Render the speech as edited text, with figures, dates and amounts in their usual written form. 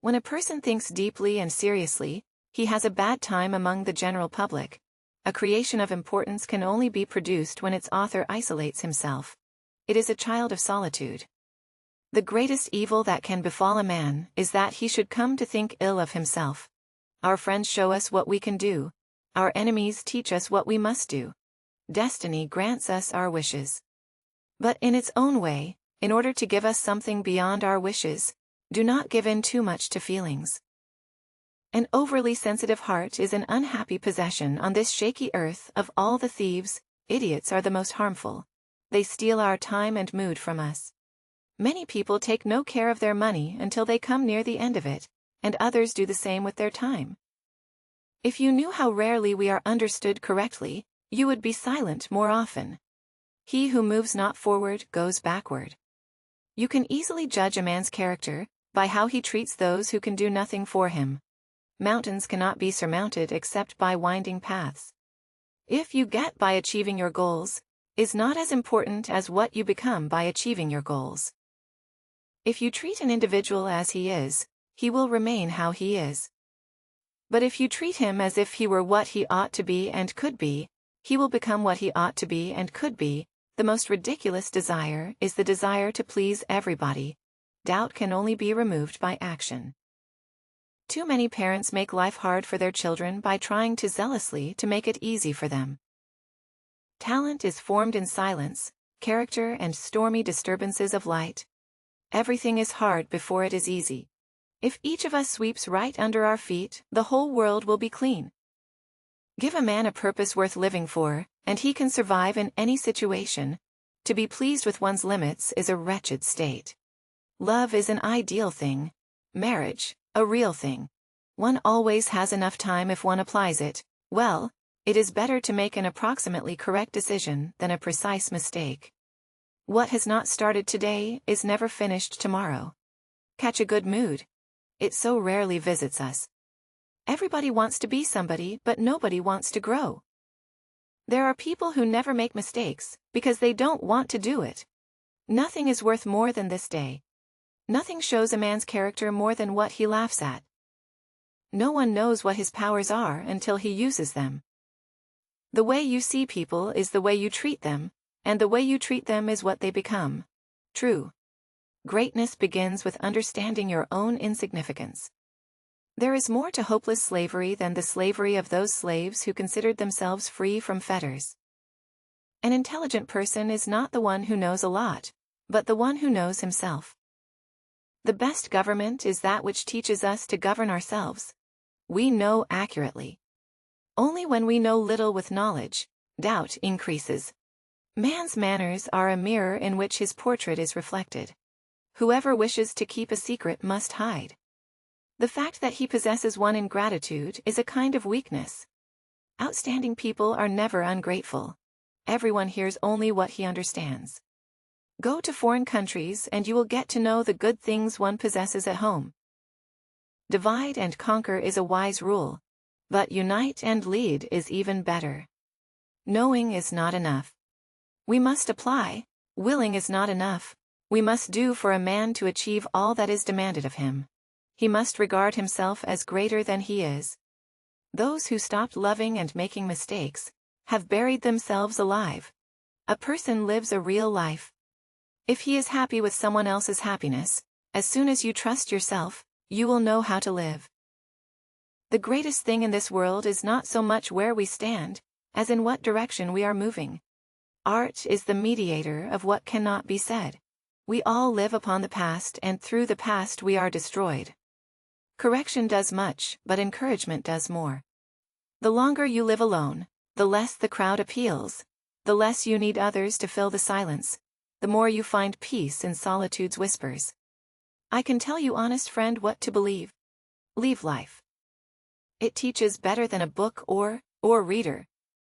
When a person thinks deeply and seriously, he has a bad time among the general public. A creation of importance can only be produced when its author isolates himself. It is a child of solitude. The greatest evil that can befall a man is that he should come to think ill of himself. Our friends show us what we can do. Our enemies teach us what we must do. Destiny grants us our wishes. But in its own way, in order to give us something beyond our wishes, do not give in too much to feelings. An overly sensitive heart is an unhappy possession on this shaky earth. Of all the thieves, idiots are the most harmful. They steal our time and mood from us. Many people take no care of their money until they come near the end of it, and others do the same with their time. If you knew how rarely we are understood correctly, you would be silent more often. He who moves not forward goes backward. You can easily judge a man's character by how he treats those who can do nothing for him. Mountains cannot be surmounted except by winding paths. If you get by achieving your goals is not as important as what you become by achieving your goals. If you treat an individual as he is, he will remain how he is. But if you treat him as if he were what he ought to be and could be, he will become what he ought to be and could be. The most ridiculous desire is the desire to please everybody. Doubt can only be removed by action. Too many parents make life hard for their children by trying too zealously to make it easy for them. Talent is formed in silence, character and stormy disturbances of light. Everything is hard before it is easy. If each of us sweeps right under our feet, the whole world will be clean. Give a man a purpose worth living for, and he can survive in any situation. To be pleased with one's limits is a wretched state. Love is an ideal thing. Marriage, a real thing. One always has enough time if one applies it well. It is better to make an approximately correct decision than a precise mistake. What has not started today is never finished tomorrow. Catch a good mood. It so rarely visits us. Everybody wants to be somebody, but nobody wants to grow. There are people who never make mistakes because they don't want to do it. Nothing is worth more than this day. Nothing shows a man's character more than what he laughs at. No one knows what his powers are until he uses them. The way you see people is the way you treat them, and the way you treat them is what they become. True. Greatness begins with understanding your own insignificance. There is more to hopeless slavery than the slavery of those slaves who considered themselves free from fetters. An intelligent person is not the one who knows a lot, but the one who knows himself. The best government is that which teaches us to govern ourselves. We know accurately. Only when we know little with knowledge, doubt increases. Man's manners are a mirror in which his portrait is reflected. Whoever wishes to keep a secret must hide. The fact that he possesses one ingratitude is a kind of weakness. Outstanding people are never ungrateful. Everyone hears only what he understands. Go to foreign countries and you will get to know the good things one possesses at home. Divide and conquer is a wise rule, but unite and lead is even better. Knowing is not enough. We must apply. Willing is not enough. We must do for a man to achieve all that is demanded of him. He must regard himself as greater than he is. Those who stopped loving and making mistakes have buried themselves alive. A person lives a real life. If he is happy with someone else's happiness, as soon as you trust yourself, you will know how to live. The greatest thing in this world is not so much where we stand, as in what direction we are moving. Art is the mediator of what cannot be said. We all live upon the past, and through the past we are destroyed. Correction does much, but encouragement does more. The longer you live alone, the less the crowd appeals, the less you need others to fill the silence, the more you find peace in solitude's whispers. I can tell you, honest friend, what to believe. Leave life. It teaches better than a book or reader.